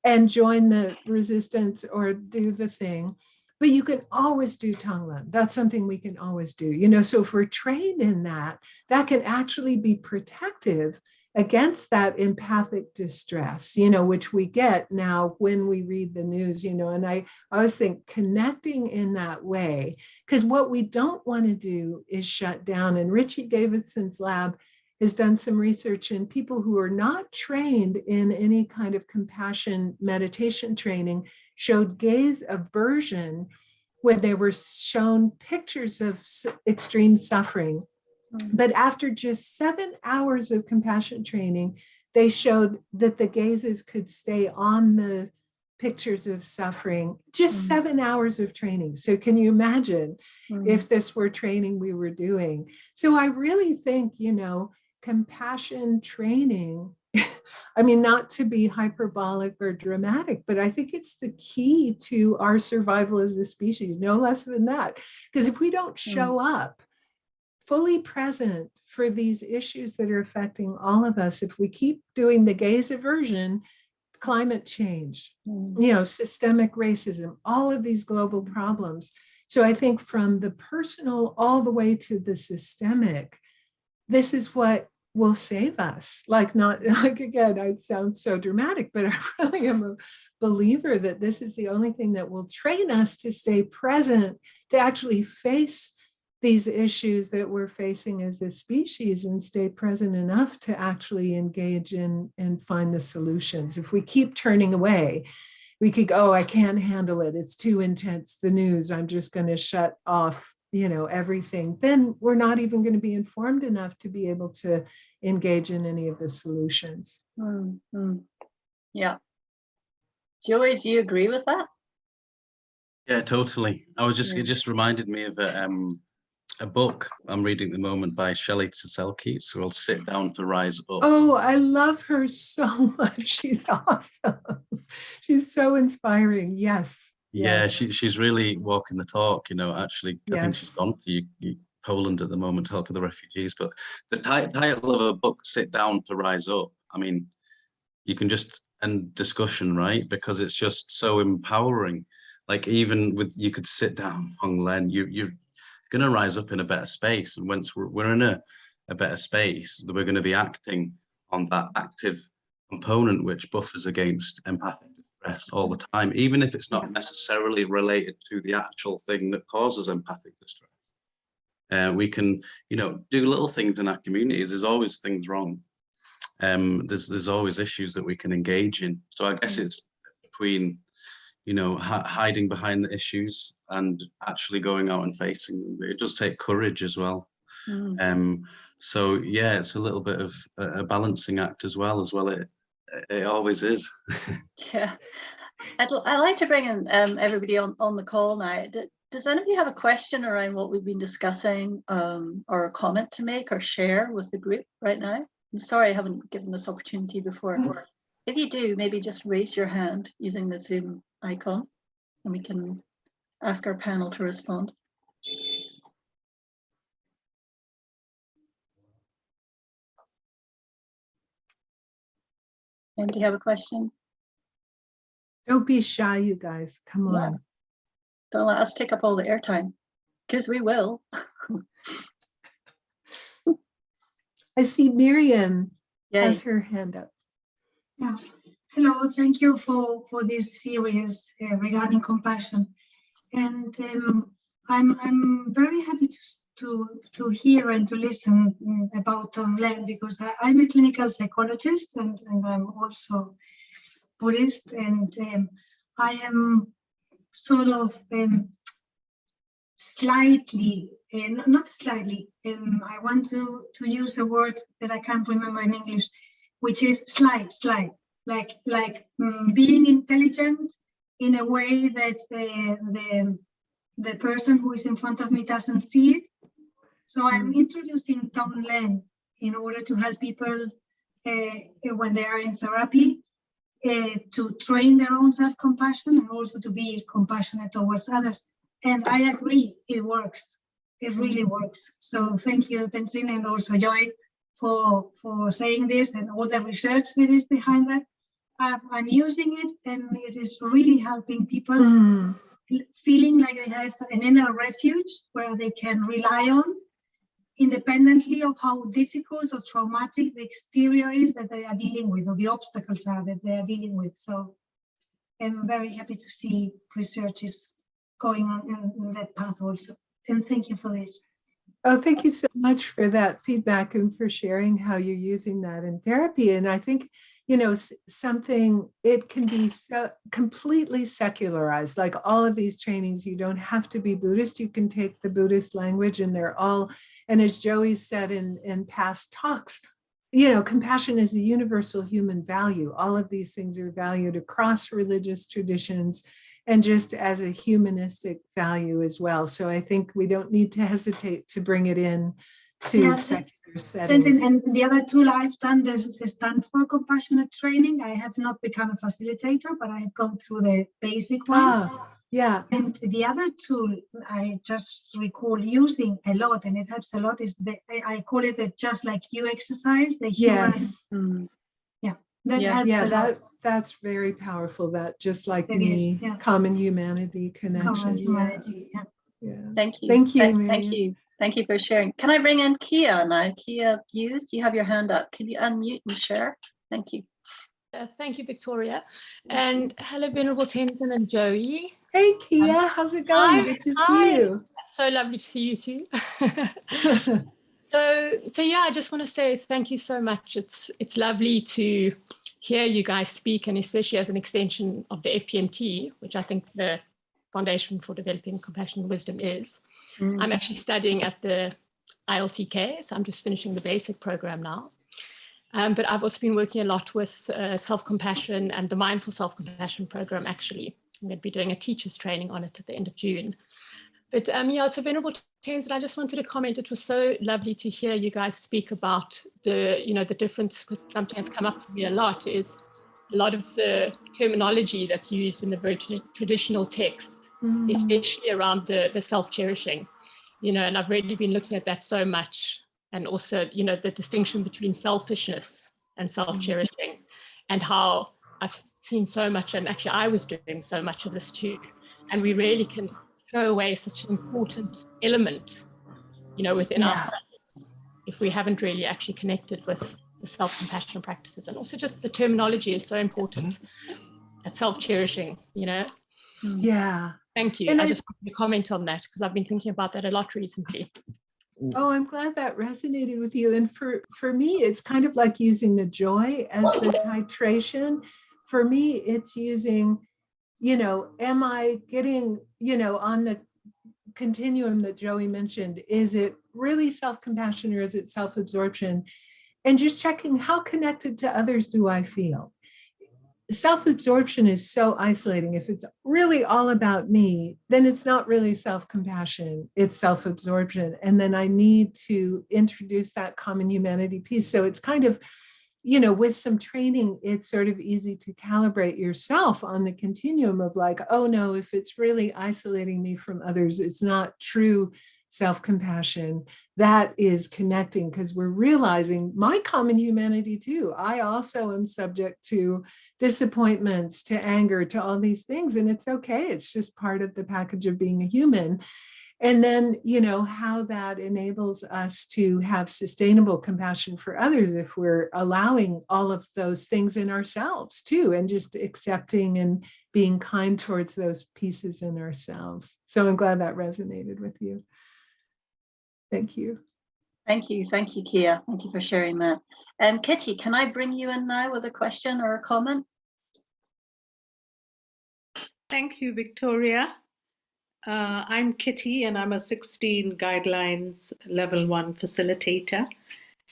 and join the resistance or do the thing, But you can always do Tonglen. That's something we can always do. You know, so if we're trained in that, that can actually be protective against that empathic distress, you know, which we get now when we read the news, you know. And I always think connecting in that way, because what we don't want to do is shut down. And Richie Davidson's lab has done some research in people who are not trained in any kind of compassion meditation training, showed gaze aversion when they were shown pictures of extreme suffering. But after just 7 hours of compassion training, they showed that the gazes could stay on the pictures of suffering, just 7 hours of training. So can you imagine if this were training we were doing? So I really think, you know, compassion training, I mean, not to be hyperbolic or dramatic, but I think it's the key to our survival as a species, no less than that. Because if we don't show up fully present for these issues that are affecting all of us, if we keep doing the gaze aversion, climate change, you know, systemic racism, all of these global problems. So I think from the personal all the way to the systemic, this is what will save us. Like, not like, again, I sound so dramatic, but I really am a believer that this is the only thing that will train us to stay present, to actually face these issues that we're facing as a species and stay present enough to actually engage in and find the solutions. If we keep turning away, we could go, oh, I can't handle it. It's too intense, the news, I'm just going to shut off, you know, everything. Then we're not even going to be informed enough to be able to engage in any of the solutions. Yeah. Joey, do you agree with that? Yeah, totally. I was just, it just reminded me of a book I'm reading at the moment by Shelley Tselke. It's called Sit Down to Rise Up. Oh, I love her so much. She's awesome. She's so inspiring. Yes. Yeah, yes. she's really walking the talk, you know, actually. I think Yes. she's gone to Poland at the moment to help with the refugees. But the title of a book, Sit Down to Rise Up, I mean, you can just end discussion, right? Because it's just so empowering. Like, even with, you could sit down, Hong Len, you're going to rise up in a better space. And once we're in a better space, that we're going to be acting on that active component which buffers against empathic distress all the time, even if it's not necessarily related to the actual thing that causes empathic distress. We can, you know, do little things in our communities. There's always things wrong. There's always issues that we can engage in. So I guess it's between, you know, hiding behind the issues and actually going out and facing them. It does take courage as well. So yeah, it's a little bit of a balancing act as well. It always is. Yeah, I'd like to bring in everybody on the call now. Does anybody have a question around what we've been discussing, or a comment to make or share with the group right now? I'm sorry I haven't given this opportunity before. If you do, maybe just raise your hand using the Zoom icon and we can ask our panel to respond. Anybody have a question? Don't be shy, you guys. Come on. Yeah. Don't let us take up all the airtime, because we will. I see Miriam has Yay. her hand up. Yeah. Hello, thank you for this series regarding compassion, and I'm very happy to hear and to listen about Tonglen, because I'm a clinical psychologist and I'm also Buddhist, and I am sort of slightly, not slightly, I want to use a word that I can't remember in English, which is sly, like being intelligent in a way that the person who is in front of me doesn't see it. So I'm introducing Tonglen in order to help people when they are in therapy to train their own self-compassion and also to be compassionate towards others. And I agree, it works. It really works. So thank you, Tenzin, and also Joy for saying this and all the research that is behind that. I'm using it, and it is really helping people. feeling like they have an inner refuge where they can rely on, independently of how difficult or traumatic the exterior is that they are dealing with, or the obstacles are that they are dealing with. So I'm very happy to see research is going on in that path also. And thank you for this. Oh, thank you so much for that feedback and for sharing how you're using that in therapy. And I think, you know, something, it can be so completely secularized, like all of these trainings. You don't have to be Buddhist. You can take the Buddhist language, and they're all, and as Joey said in past talks, you know, compassion is a universal human value. All of these things are valued across religious traditions and just as a humanistic value as well. So I think we don't need to hesitate to bring it in to secular settings. And the other tool I've done, there's the Stanford Compassionate Training. I have not become a facilitator, but I have gone through the basic one. Yeah. And the other tool I just recall using a lot, and it helps a lot, is I call it the just like you exercise, the human. Yes. That helps a lot. That's very powerful. That just like It me, is, yeah. common humanity connection. Common humanity, Yeah. Thank you. Thank you. Thank you. Thank you for sharing. Can I bring in Kia now? Kia Hughes, you have your hand up. Can you unmute and share? Thank you. Thank you, Victoria. And hello, Venerable Tenzin and Joey. Hey, Kia, how's it going? Good to see you. So lovely to see you too. So yeah, I just want to say thank you so much. It's lovely to hear you guys speak, and especially as an extension of the FPMT, which I think the Foundation for Developing Compassion and Wisdom is. I'm actually studying at the ILTK, so I'm just finishing the basic program now. But I've also been working a lot with self-compassion and the Mindful Self-Compassion program, actually. I'm going to be doing a teacher's training on it at the end of June. But yeah, so Venerable Tenzin, I just wanted to comment. It was so lovely to hear you guys speak about the difference, because something that's come up for me a lot is a lot of the terminology that's used in the very traditional texts, especially around the self-cherishing, and I've really been looking at that so much. And also, the distinction between selfishness and self-cherishing, and how I've seen so much, and actually I was doing so much of this too. And we really can throw away such an important element, within ourselves, if we haven't really actually connected with the self-compassion practices. And also just the terminology is so important at self-cherishing, Yeah. Thank you. And I just wanted to comment on that, because I've been thinking about that a lot recently. Oh, I'm glad that resonated with you. And for me, it's kind of like using the joy as the titration. For me, it's using, am I getting, on the continuum that Joey mentioned, is it really self-compassion or is it self-absorption? And just checking, how connected to others do I feel? Self-absorption is so isolating. If it's really all about me, then it's not really self-compassion, it's self-absorption. And then I need to introduce that common humanity piece. So it's kind of, with some training, it's sort of easy to calibrate yourself on the continuum of like, oh no, if it's really isolating me from others, it's not true self-compassion. That is connecting, because we're realizing my common humanity too. I also am subject to disappointments, to anger, to all these things, and it's okay. It's just part of the package of being a human. And then, how that enables us to have sustainable compassion for others if we're allowing all of those things in ourselves too, and just accepting and being kind towards those pieces in ourselves. So I'm glad that resonated with you. Thank you. Thank you, Kia. Thank you for sharing that. Kitty, can I bring you in now with a question or a comment? Thank you, Victoria. I'm Kitty, and I'm a 16 Guidelines Level 1 facilitator.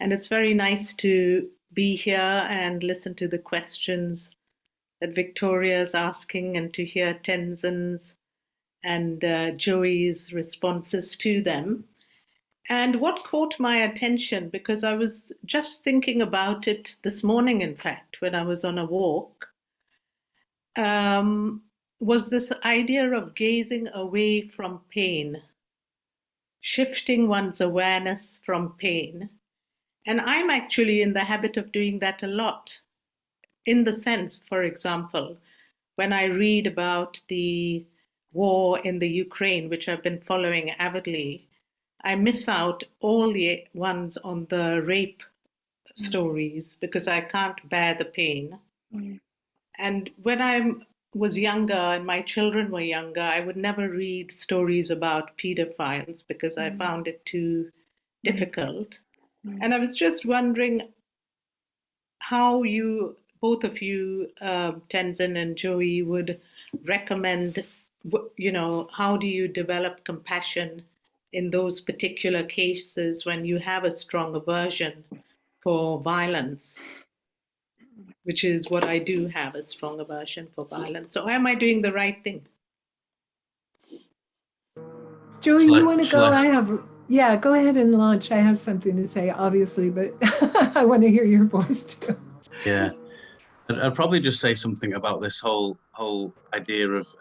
And it's very nice to be here and listen to the questions that Victoria is asking, and to hear Tenzin's and Joey's responses to them. And what caught my attention, because I was just thinking about it this morning, in fact, when I was on a walk, was this idea of gazing away from pain, shifting one's awareness from pain. And I'm actually in the habit of doing that a lot, in the sense, for example, when I read about the war in the Ukraine, which I've been following avidly, I miss out all the ones on the rape stories because I can't bear the pain. And when I was younger and my children were younger, I would never read stories about pedophiles because I found it too difficult. And I was just wondering how you, both of you, Tenzin and Joey, would recommend, how do you develop compassion in those particular cases when you have a strong aversion for violence, which is what I do have, a strong aversion for violence. So am I doing the right thing? Joey, you want to go? I Yeah, go ahead and launch. I have something to say, obviously, but I want to hear your voice too. Yeah, I'd probably just say something about this whole idea of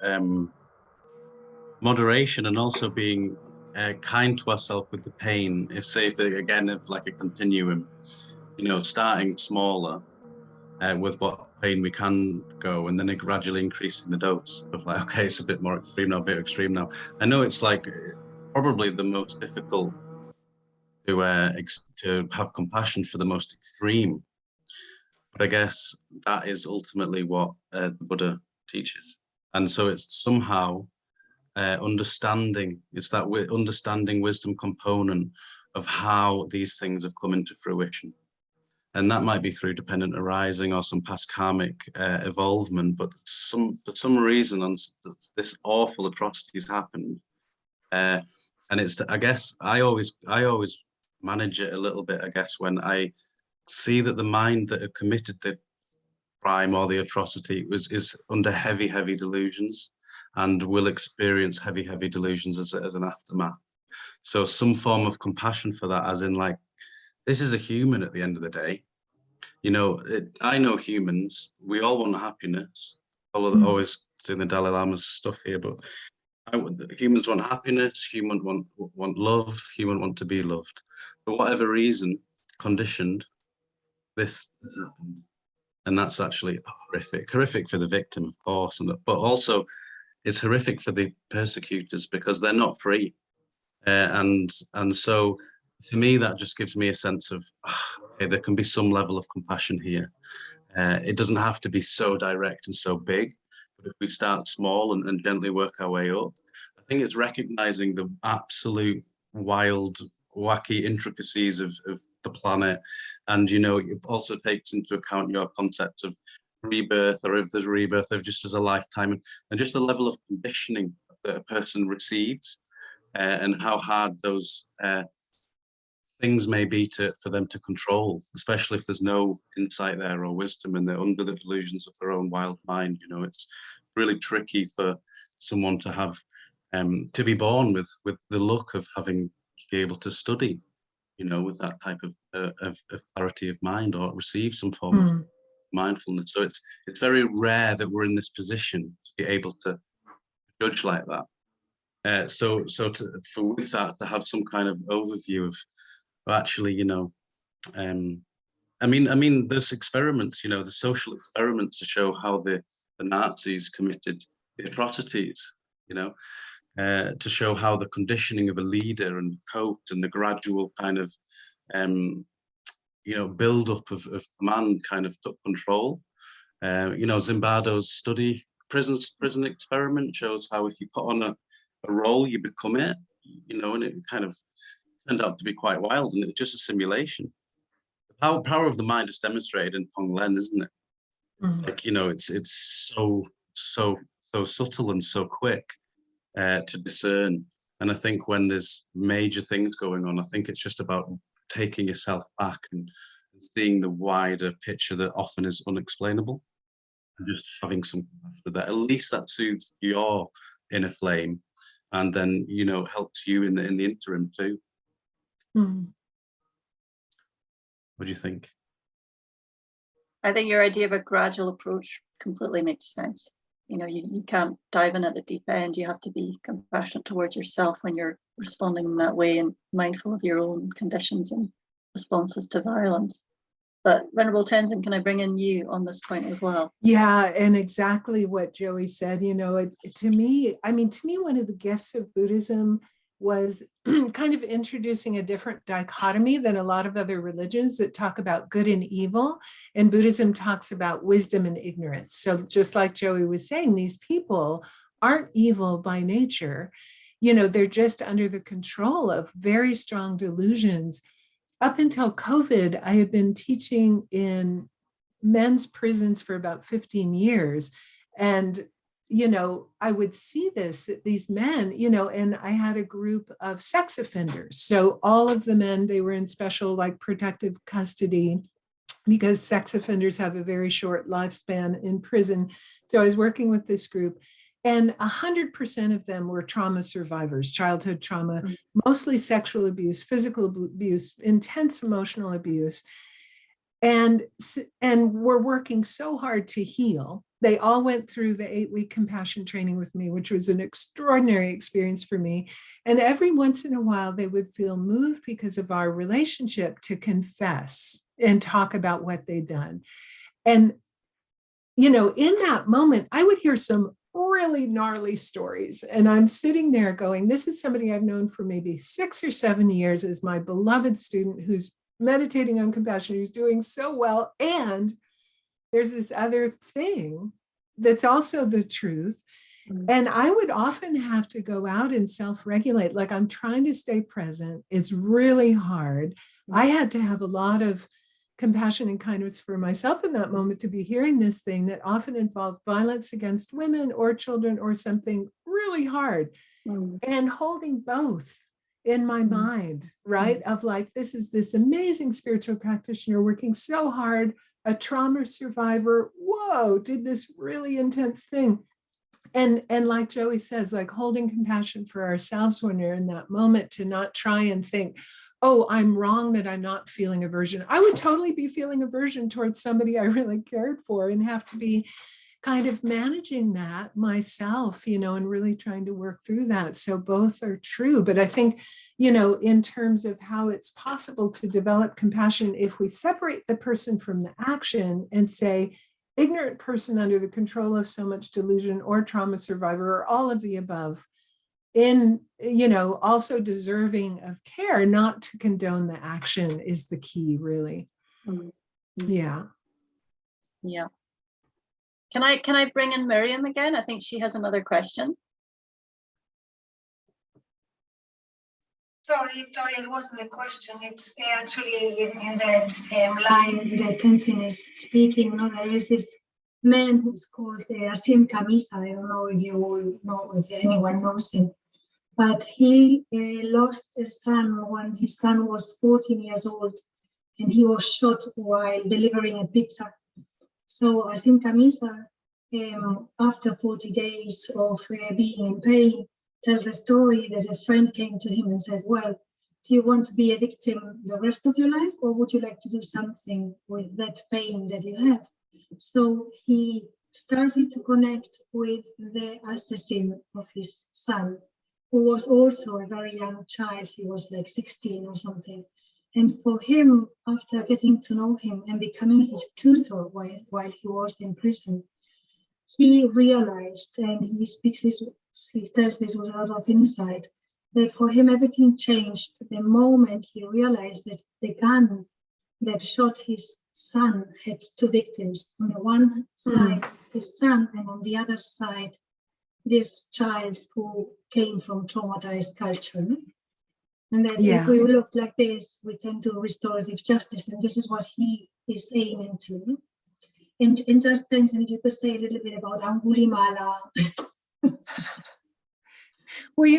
moderation and also being kind to ourselves with the pain. If like a continuum, starting smaller with what pain we can go, and then it gradually increasing the dose of like, okay, it's a bit more extreme now, a bit extreme now. I know it's like probably the most difficult to have compassion for the most extreme, but I guess that is ultimately what the Buddha teaches, and so it's somehow understanding. It's that understanding wisdom component of how these things have come into fruition. And that might be through dependent arising or some past karmic evolvement, but for some reason, this awful atrocities happened, and I guess I always manage it a little bit. I guess when I see that the mind that had committed the crime or the atrocity is under heavy delusions, and will experience heavy delusions as an aftermath. So some form of compassion for that, as in like, this is a human at the end of the day. I know humans, we all want happiness. Always doing the Dalai Lama's stuff here, but humans want happiness, humans want love, humans want to be loved. For whatever reason, conditioned, this has happened. And that's actually horrific for the victim, of course, but also it's horrific for the persecutors because they're not free. And so for me, that just gives me a sense of, okay, there can be some level of compassion here. It doesn't have to be so direct and so big, but if we start small and gently work our way up, I think it's recognizing the absolute wild, wacky intricacies of the planet. And, it also takes into account your concept of rebirth, or if there's rebirth of just as a lifetime, and just the level of conditioning that a person receives, and how hard those things may be for them to control, especially if there's no insight there or wisdom, and they're under the delusions of their own wild mind. It's really tricky for someone to have to be born with the luck of having to be able to study, with that type of clarity of mind, or receive some form of mindfulness. So it's very rare that we're in this position to be able to judge like that. With that, to have some kind of overview of actually, I mean, there's experiments, the social experiments to show how the Nazis committed the atrocities, to show how the conditioning of a leader and coat and the gradual kind of, build up of command kind of took control. Zimbardo's prison experiment shows how if you put on a role, you become it, and it kind of turned out to be quite wild, and it's just a simulation. The power of the mind is demonstrated in Tonglen, isn't it? It's like, it's so subtle and so quick to discern. And I think when there's major things going on, I think it's just about taking yourself back and seeing the wider picture that often is unexplainable, and just having some compassion with that. At least that soothes your inner flame, and then helps you in the interim too. What do you think? I think your idea of a gradual approach completely makes sense. You can't dive in at the deep end. You have to be compassionate towards yourself when you're responding in that way, and mindful of your own conditions and responses to violence. But Venerable Tenzin, can I bring in you on this point as well? Yeah, and exactly what Joey said, to me, one of the gifts of Buddhism was kind of introducing a different dichotomy than a lot of other religions that talk about good and evil. And Buddhism talks about wisdom and ignorance. So just like Joey was saying, these people aren't evil by nature. They're just under the control of very strong delusions. Up until COVID, I had been teaching in men's prisons for about 15 years. And, I would see that these men, and I had a group of sex offenders. So all of the men, they were in special protective custody because sex offenders have a very short lifespan in prison. So I was working with this group. And 100% of them were trauma survivors, childhood trauma, mostly sexual abuse, physical abuse, intense emotional abuse. And we're working so hard to heal. They all went through the 8-week compassion training with me, which was an extraordinary experience for me. And every once in a while, they would feel moved because of our relationship to confess and talk about what they'd done. And, in that moment, I would hear some really gnarly stories. And I'm sitting there going, this is somebody I've known for maybe 6 or 7 years as my beloved student who's meditating on compassion, who's doing so well. And there's this other thing that's also the truth. And I would often have to go out and self-regulate. I'm trying to stay present. It's really hard. I had to have a lot of compassion and kindness for myself in that moment to be hearing this thing that often involved violence against women or children or something really hard, and holding both in my mind, right? Of this is this amazing spiritual practitioner working so hard, a trauma survivor, whoa, did this really intense thing. And like Joey says, holding compassion for ourselves when we're in that moment, to not try and think, oh, I'm wrong that I'm not feeling aversion. I would totally be feeling aversion towards somebody I really cared for, and have to be kind of managing that myself, and really trying to work through that. So both are true. But I think, in terms of how it's possible to develop compassion, if we separate the person from the action and say, ignorant person under the control of so much delusion, or trauma survivor, or all of the above, also deserving of care, not to condone the action is the key, really. Yeah. Can I bring in Miriam again? I think she has another question. Sorry, Victoria, it wasn't a question. It's actually in that line that Tenzin is speaking. There is this man who's called Asim Kamisa. I don't know if you all know, if anyone knows him. But he lost a son when his son was 14 years old, and he was shot while delivering a pizza. So Asim Kamisa, after 40 days of being in pain, tells a story that a friend came to him and said, well, do you want to be a victim the rest of your life, or would you like to do something with that pain that you have? So he started to connect with the assassin of his son, who was also a very young child. He was 16 or something. And for him, after getting to know him and becoming his tutor while he was in prison, he realized, and he tells this with a lot of insight, that for him everything changed the moment he realized that the gun that shot his son had two victims. On the one side, his son, and on the other side, this child who came from traumatized culture. And that if we look like this, we can do restorative justice, and this is what he is aiming to. And just Tenzin, if you could say a little bit about Angulimala. Well,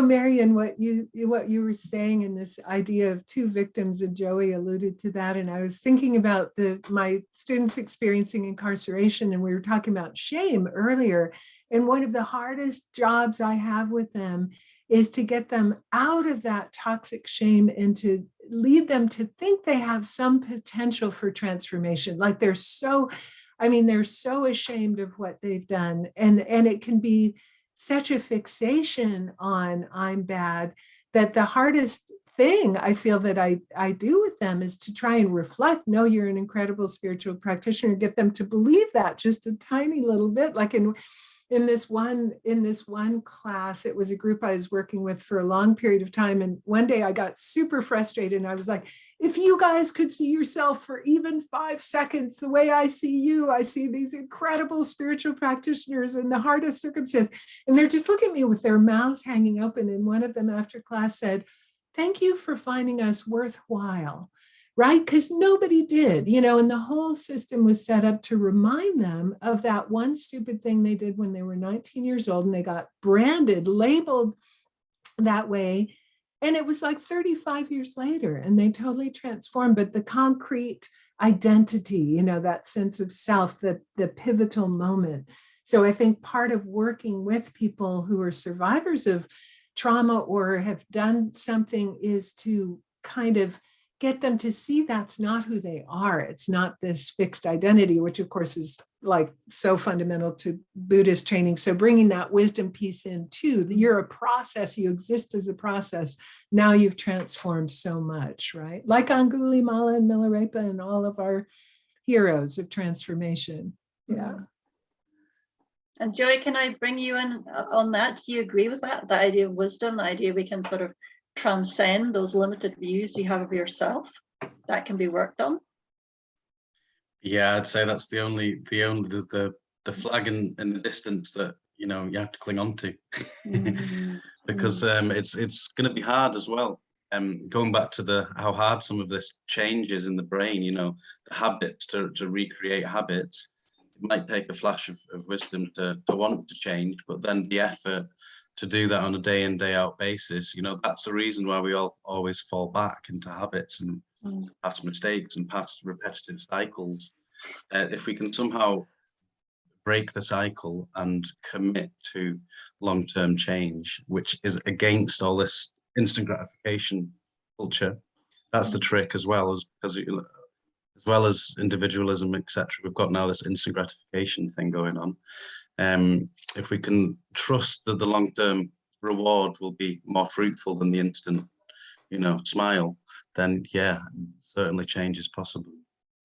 Marian, what you were saying in this idea of two victims, and Joey alluded to that, and I was thinking about my students experiencing incarceration, and we were talking about shame earlier, and one of the hardest jobs I have with them is to get them out of that toxic shame and to lead them to think they have some potential for transformation. They're so ashamed of what they've done, and it can be such a fixation on I'm bad that the hardest thing I feel that I do with them is to try and reflect, no, you're an incredible spiritual practitioner, get them to believe that just a tiny little bit. Like in this one class, it was a group I was working with for a long period of time. And one day I got super frustrated and I was like, if you guys could see yourself for even 5 seconds, the way I see you, I see these incredible spiritual practitioners in the hardest circumstance. And they're just looking at me with their mouths hanging open. And one of them after class said, thank you for finding us worthwhile. Right? Because nobody did, and the whole system was set up to remind them of that one stupid thing they did when they were 19 years old and they got branded, labeled that way. And it was like 35 years later and they totally transformed. But the concrete identity, that sense of self, the pivotal moment. So I think part of working with people who are survivors of trauma or have done something is to kind of get them to see that's not who they are. It's not this fixed identity, which of course is like so fundamental to Buddhist training. So bringing that wisdom piece in too, you're a process, you exist as a process. Now you've transformed so much, right? Like Angulimala and Milarepa and all of our heroes of transformation. Yeah. And Joy, can I bring you in on that? Do you agree with that? The idea of wisdom, the idea we can sort of transcend those limited views you have of yourself, that can be worked on? Yeah, I'd say that's the flag in the distance that you have to cling on to, because it's going to be hard as well. Going back to how hard some of this changes in the brain, the habits to recreate habits. It might take a flash of wisdom to want to change, but then the effort to do that on a day in, day out basis, that's the reason why we all always fall back into habits and past mistakes and past repetitive cycles. If we can somehow break the cycle and commit to long-term change, which is against all this instant gratification culture, that's the trick as well as individualism, etc. We've got now this instant gratification thing going on. If we can trust that the long-term reward will be more fruitful than the instant, smile, then yeah, certainly change is possible.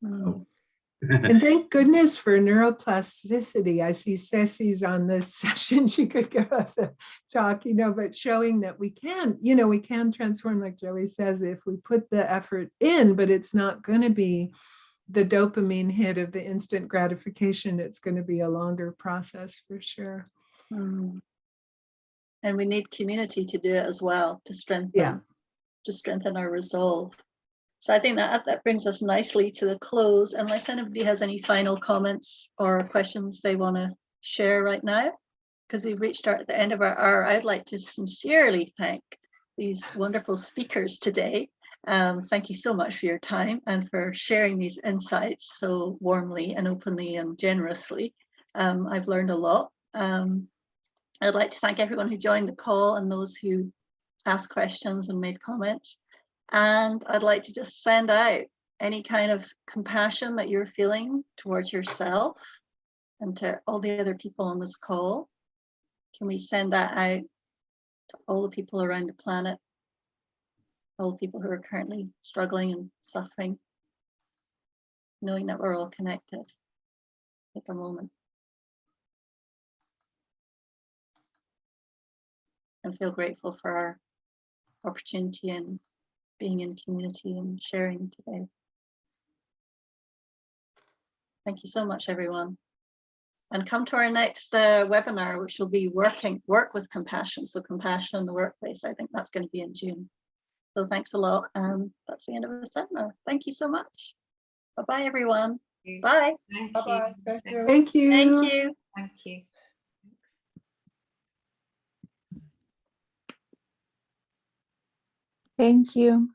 And thank goodness for neuroplasticity. I see Ceci's on this session. She could give us a talk, but showing that we can, we can transform, like Joey says, if we put the effort in, but it's not going to be the dopamine hit of the instant gratification. It's going to be a longer process for sure. And we need community to do it as well, to strengthen our resolve. So I think that brings us nicely to the close, unless anybody has any final comments or questions they want to share right now, because we've reached the end of our hour. I'd like to sincerely thank these wonderful speakers today. Thank you so much for your time and for sharing these insights so warmly and openly and generously. I've learned a lot. I'd like to thank everyone who joined the call and those who asked questions and made comments. And I'd like to just send out any kind of compassion that you're feeling towards yourself and to all the other people on this call. Can we send that out to all the people around the planet, all the people who are currently struggling and suffering, knowing that we're all connected? Take a moment and feel grateful for our opportunity and being in community and sharing today. Thank you so much, everyone. And come to our next webinar, which will be work with compassion. So compassion in the workplace. I think that's going to be in June. So thanks a lot. That's the end of the seminar. Thank you so much. Bye-bye, everyone. Bye. Bye-bye. Thank you. Thank you. Thank you. Thank you. Thank you.